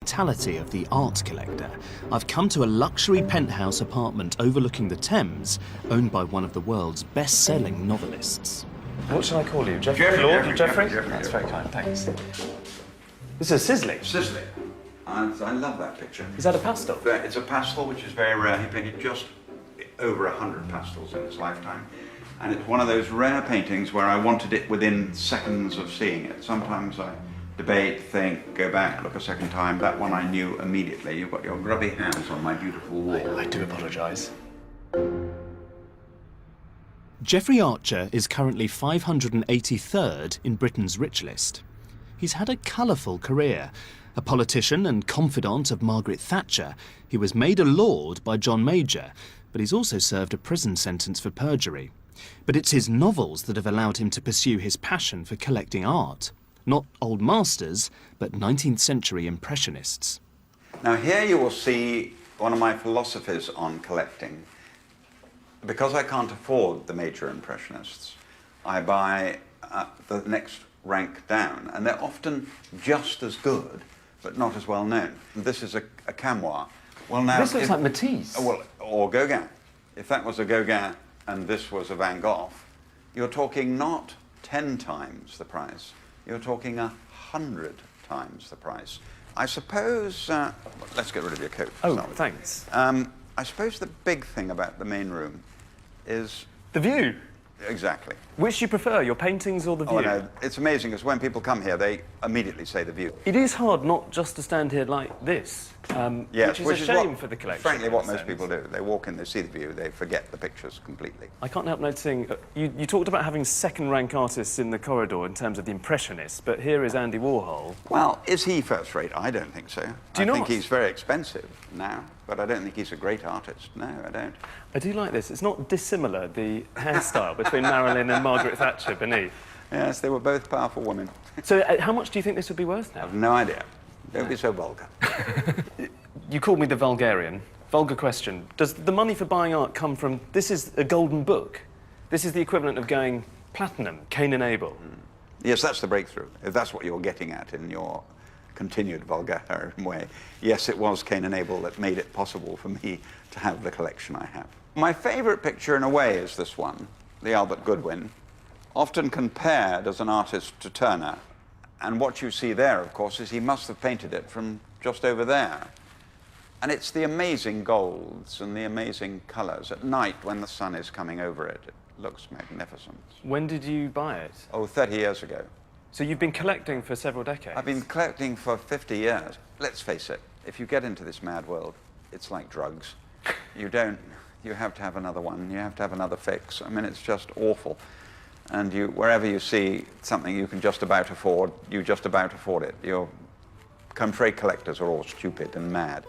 mentality of the art collector, I've come to a luxury penthouse apartment overlooking the Thames, owned by one of the world's best-selling novelists. What shall I call you? Jeffrey? Jeffrey? That's very kind, thanks. This is Sisley. Sisley. I love that picture. Is that a pastel? It's a pastel, which is very rare. He painted just over 100 pastels in his lifetime. And it's one of those rare paintings where I wanted it within seconds of seeing it. Sometimes I debate, think, go back, look a second time. That one I knew immediately. You've got your grubby hands on my beautiful wall. I do apologise. Geoffrey Archer is currently 583rd in Britain's rich list. He's had a colourful career. A politician and confidant of Margaret Thatcher, he was made a lord by John Major, but he's also served a prison sentence for perjury. But it's his novels that have allowed him to pursue his passion for collecting art. Not old masters, but 19th century impressionists. Now here you will see one of my philosophies on collecting. Because I can't afford the major impressionists, I buy the next rank down, and they're often just as good, but not as well known. This is a Camois. Well, now, this looks like Matisse. Well, or Gauguin. If that was a Gauguin and this was a Van Gogh, you're talking not 10 times the price, you're talking 100 times the price. I suppose, let's get rid of your coat. Oh, thanks. I suppose the big thing about the main room is... The view. Exactly. Which do you prefer, your paintings or the view? Oh, no, it's amazing, because when people come here, they immediately say the view. It is hard not just to stand here like this, yes, which is a shame for the collection. Frankly, what most people do. They walk in, they see the view, they forget the pictures completely. I can't help noticing, you talked about having second-rank artists in the corridor in terms of the Impressionists, but here is Andy Warhol. Well, is he first-rate? I don't think so. Do you not? I think he's very expensive now, but I don't think he's a great artist. No, I don't. I do like this. It's not dissimilar, the hairstyle between Marilyn and Margaret Thatcher beneath. Yes, they were both powerful women. So how much do you think this would be worth now? I have no idea. Don't be so vulgar. You called me the vulgarian. Vulgar question. Does the money for buying art come from... This is a golden book. This is the equivalent of going platinum, Cain and Abel. Yes, that's the breakthrough, if that's what you're getting at in your continued vulgar way. Yes, it was Cain and Abel that made it possible for me to have the collection I have. My favourite picture, in a way, is this one, the Albert Goodwin, often compared as an artist to Turner. And what you see there, of course, is he must have painted it from just over there. And it's the amazing golds and the amazing colours. At night, when the sun is coming over it, it looks magnificent. When did you buy it? Oh, 30 years ago. So you've been collecting for several decades? I've been collecting for 50 years. Let's face it, if you get into this mad world, it's like drugs. You have to have another one, you have to have another fix. I mean, it's just awful. And wherever you see something you can just about afford, you just about afford it. Your trade collectors are all stupid and mad.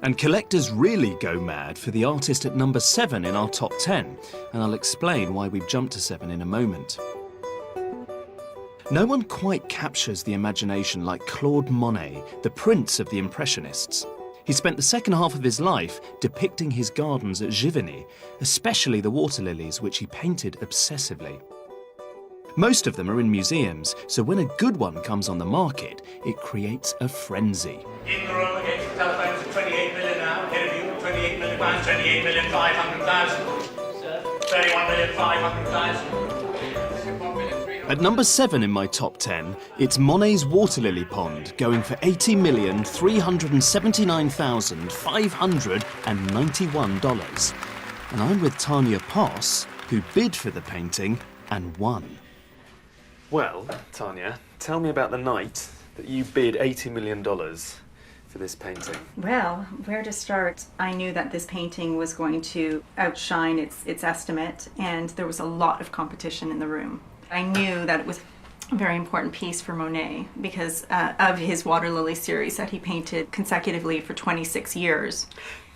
And collectors really go mad for the artist at number 7 in our top 10, and I'll explain why we've jumped to 7 in a moment. No one quite captures the imagination like Claude Monet, the prince of the Impressionists. He spent the second half of his life depicting his gardens at Giverny, especially the water lilies, which he painted obsessively. Most of them are in museums, so when a good one comes on the market, it creates a frenzy. In the room against the telephones at 28 million now. Here of you, 28 million pounds, 28 million 500,000. 31 million 500,000. At number 7 in my top 10, it's Monet's Water Lily Pond, going for $80,379,591. And I'm with Tanya Poss, who bid for the painting and won. Well, Tanya, tell me about the night that you bid $80 million for this painting. Well, where to start? I knew that this painting was going to outshine its estimate, and there was a lot of competition in the room. I knew that it was a very important piece for Monet because of his water lily series that he painted consecutively for 26 years.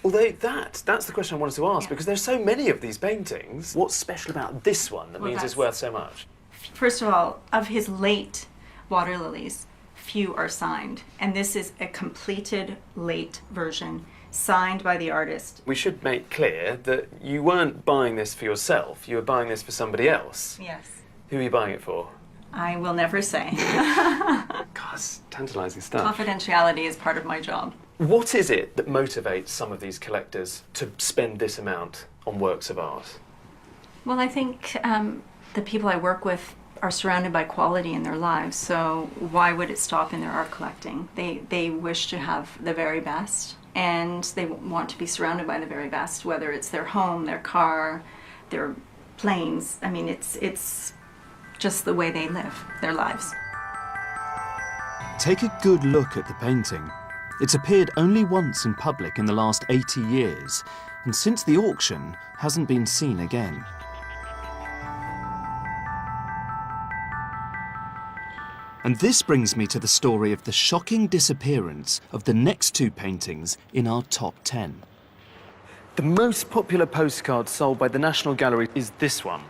Although that's the question I wanted to ask, because there's so many of these paintings. What's special about this one that means it's worth so much? First of all, of his late water lilies, few are signed, and this is a completed late version signed by the artist. We should make clear that you weren't buying this for yourself, you were buying this for somebody else. Yes. Who are you buying it for? I will never say. God, it's tantalising stuff. Confidentiality is part of my job. What is it that motivates some of these collectors to spend this amount on works of art? Well, I think the people I work with are surrounded by quality in their lives, so why would it stop in their art collecting? They wish to have the very best, and they want to be surrounded by the very best, whether it's their home, their car, their planes. I mean, it's just the way they live their lives. Take a good look at the painting. It's appeared only once in public in the last 80 years, and since the auction, hasn't been seen again. And this brings me to the story of the shocking disappearance of the next two paintings in our top 10. The most popular postcard sold by the National Gallery is this one.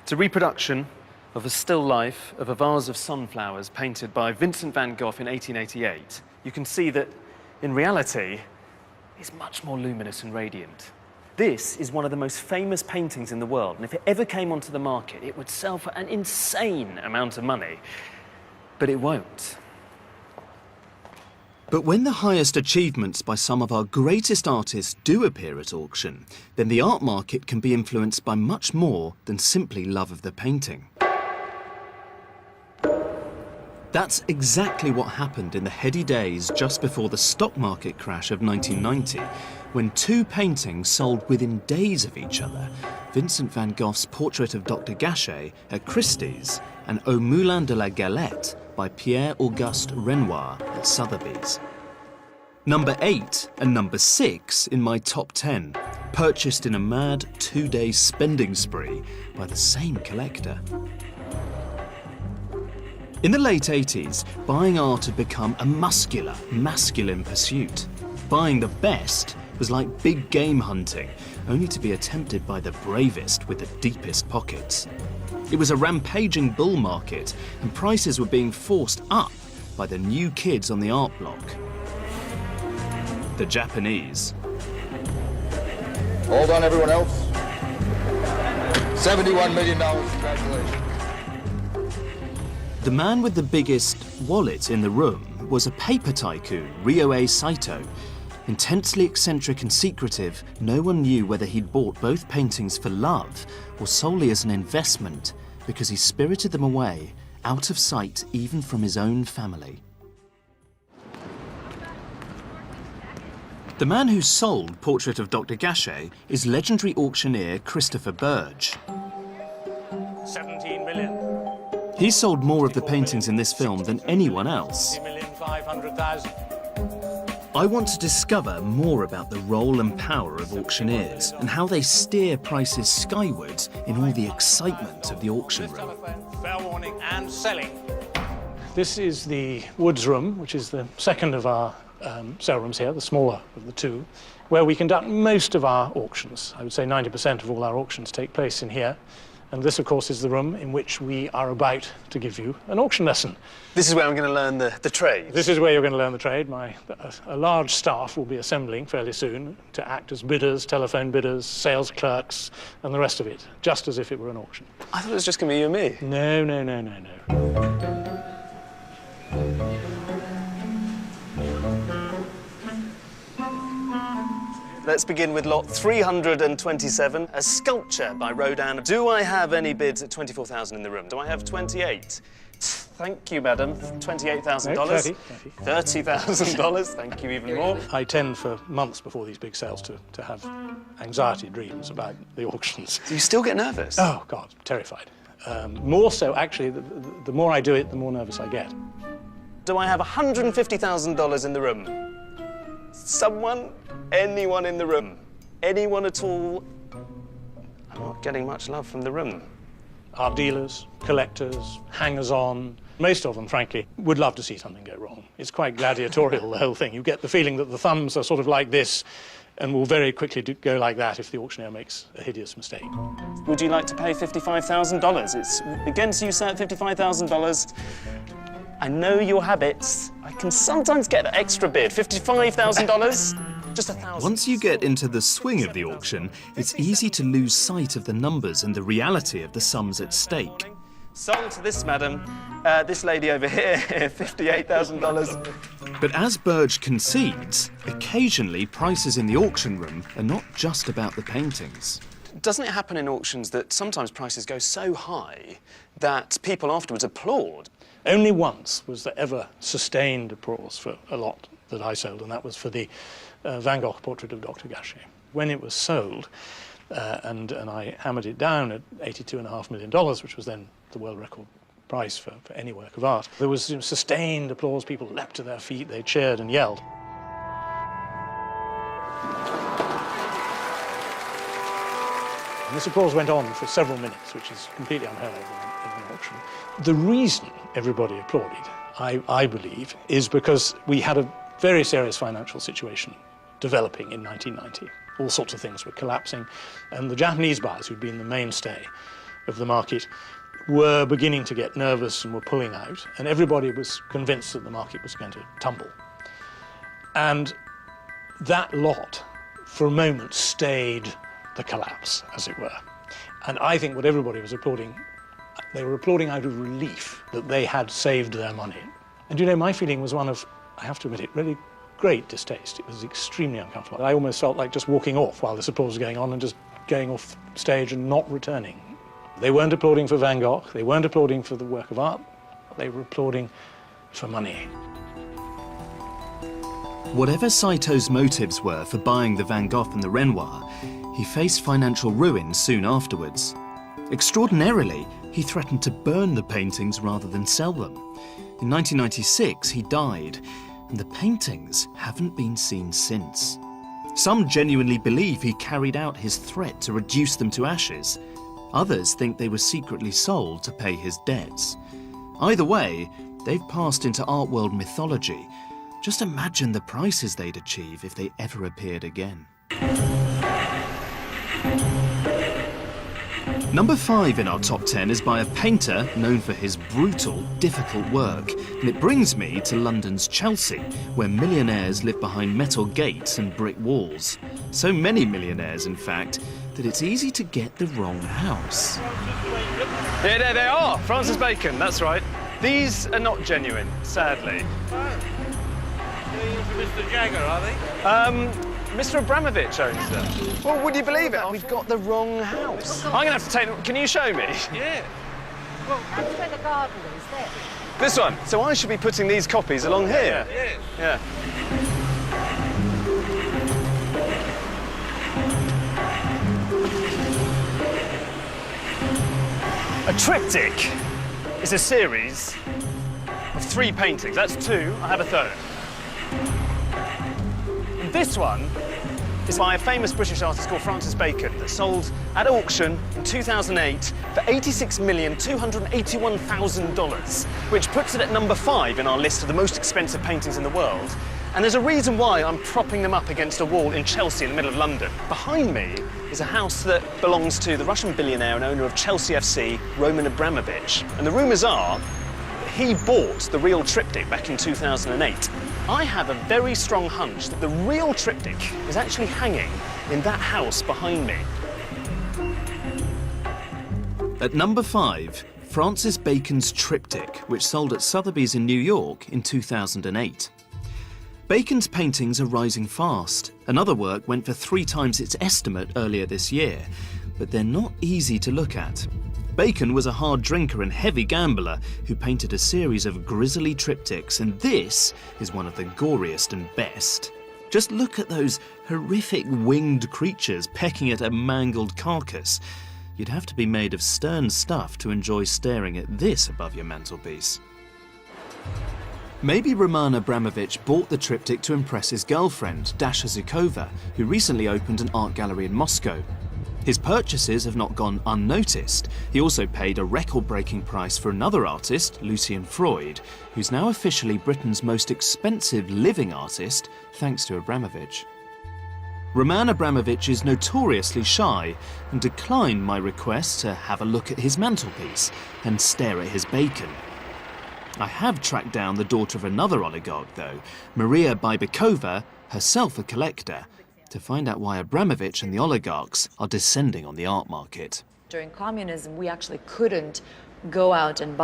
It's a reproduction of a still life of a vase of sunflowers painted by Vincent van Gogh in 1888. You can see that, in reality, it's much more luminous and radiant. This is one of the most famous paintings in the world, and if it ever came onto the market, it would sell for an insane amount of money. But it won't. But when the highest achievements by some of our greatest artists do appear at auction, then the art market can be influenced by much more than simply love of the painting. That's exactly what happened in the heady days just before the stock market crash of 1990, when two paintings sold within days of each other, Vincent van Gogh's portrait of Dr. Gachet at Christie's and Au Moulin de la Galette by Pierre-Auguste Renoir at Sotheby's. Number 8 and number 6 in my top 10, purchased in a mad 2-day spending spree by the same collector. In the late 80s, buying art had become a muscular, masculine pursuit. Buying the best was like big game hunting, only to be attempted by the bravest with the deepest pockets. It was a rampaging bull market, and prices were being forced up by the new kids on the art block. The Japanese. Hold on, everyone else. $71 million, congratulations. The man with the biggest wallet in the room was a paper tycoon, Ryohei Saito. Intensely eccentric and secretive, no one knew whether he'd bought both paintings for love or solely as an investment, because he spirited them away, out of sight even from his own family. The man who sold Portrait of Dr. Gachet is legendary auctioneer Christopher Burge. 17 million. He sold more of the paintings in this film than anyone else. 50,500,000. I want to discover more about the role and power of auctioneers and how they steer prices skywards in all the excitement of the auction room. Fair warning and selling. This is the Woods Room, which is the second of our sale rooms here, the smaller of the two, where we conduct most of our auctions. I would say 90% of all our auctions take place in here. And this, of course, is the room in which we are about to give you an auction lesson. This is where I'm going to learn the trade. This is where you're going to learn the trade. A large staff will be assembling fairly soon to act as bidders, telephone bidders, sales clerks, and the rest of it, just as if it were an auction. I thought it was just going to be you and me. No, no, no, no, no. Let's begin with lot 327, a sculpture by Rodin. Do I have any bids at 24,000 in the room? Do I have 28? Thank you, madam. $28,000. No, $30,000. Thank you even more. I tend for months before these big sales to have anxiety dreams about the auctions. Do you still get nervous? Oh, God, terrified. More so, actually, the more I do it, the more nervous I get. Do I have $150,000 in the room? Someone? Anyone in the room? Anyone at all? I'm not getting much love from the room. Our dealers, collectors, hangers-on, most of them, frankly, would love to see something go wrong. It's quite gladiatorial, the whole thing. You get the feeling that the thumbs are sort of like this and will very quickly go like that if the auctioneer makes a hideous mistake. Would you like to pay $55,000? It's against you, sir, at $55,000. I know your habits. I can sometimes get an extra bid. $55,000? Just $1,000. Once you get into the swing of the auction, it's easy to lose sight of the numbers and the reality of the sums at stake. Sold to this madam, this lady over here, $58,000. But as Burge concedes, occasionally prices in the auction room are not just about the paintings. Doesn't it happen in auctions that sometimes prices go so high that people afterwards applaud? Only once was there ever sustained applause for a lot that I sold, and that was for the Van Gogh portrait of Dr. Gachet. When it was sold, and I hammered it down at $82.5 million, which was then the world record price for any work of art, there was sustained applause. People leapt to their feet, they cheered and yelled. And this applause went on for several minutes, which is completely unheard of in an auction. The reason everybody applauded, I believe, is because we had a very serious financial situation developing in 1990. All sorts of things were collapsing, and the Japanese buyers, who'd been the mainstay of the market, were beginning to get nervous and were pulling out, and everybody was convinced that the market was going to tumble. And that lot, for a moment, stayed the collapse, as it were. And I think what everybody was applauding, they were applauding out of relief that they had saved their money. And you know, my feeling was one of, I have to admit it, really great distaste. It was extremely uncomfortable. I almost felt like just walking off while this applause was going on and just going off stage and not returning. They weren't applauding for Van Gogh, they weren't applauding for the work of art, they were applauding for money. Whatever Saito's motives were for buying the Van Gogh and the Renoir, he faced financial ruin soon afterwards. Extraordinarily, he threatened to burn the paintings rather than sell them. In 1996, he died, and the paintings haven't been seen since. Some genuinely believe he carried out his threat to reduce them to ashes. Others think they were secretly sold to pay his debts. Either way, they've passed into art world mythology. Just imagine the prices they'd achieve if they ever appeared again. Number 5 in our top 10 is by a painter known for his brutal, difficult work. And it brings me to London's Chelsea, where millionaires live behind metal gates and brick walls. So many millionaires, in fact, that it's easy to get the wrong house. Yeah, there they are, Francis Bacon, that's right. These are not genuine, sadly. Mr. Jagger, are they? Mr. Abramovich owns them. Well, would you believe it? We've got the wrong house. I'm gonna have to take them. Can you show me? Yeah. That's where the garden is, there. This one. So I should be putting these copies along here. Yeah. A triptych is a series of 3 paintings. That's 2. I have a third. And this one is by a famous British artist called Francis Bacon that sold at auction in 2008 for $86,281,000, which puts it at number 5 in our list of the most expensive paintings in the world. And there's a reason why I'm propping them up against a wall in Chelsea in the middle of London. Behind me is a house that belongs to the Russian billionaire and owner of Chelsea FC, Roman Abramovich. And the rumours are that he bought the real triptych back in 2008. I have a very strong hunch that the real triptych is actually hanging in that house behind me. At number 5, Francis Bacon's triptych, which sold at Sotheby's in New York in 2008. Bacon's paintings are rising fast. Another work went for 3 times its estimate earlier this year, but they're not easy to look at. Bacon was a hard drinker and heavy gambler who painted a series of grisly triptychs, and this is one of the goriest and best. Just look at those horrific winged creatures pecking at a mangled carcass. You'd have to be made of stern stuff to enjoy staring at this above your mantelpiece. Maybe Roman Abramovich bought the triptych to impress his girlfriend, Dasha Zhukova, who recently opened an art gallery in Moscow. His purchases have not gone unnoticed. He also paid a record-breaking price for another artist, Lucian Freud, who's now officially Britain's most expensive living artist, thanks to Abramovich. Roman Abramovich is notoriously shy and declined my request to have a look at his mantelpiece and stare at his Bacon. I have tracked down the daughter of another oligarch, though, Maria Bybakova, herself a collector, to find out why Abramovich and the oligarchs are descending on the art market. During communism, we actually couldn't go out and buy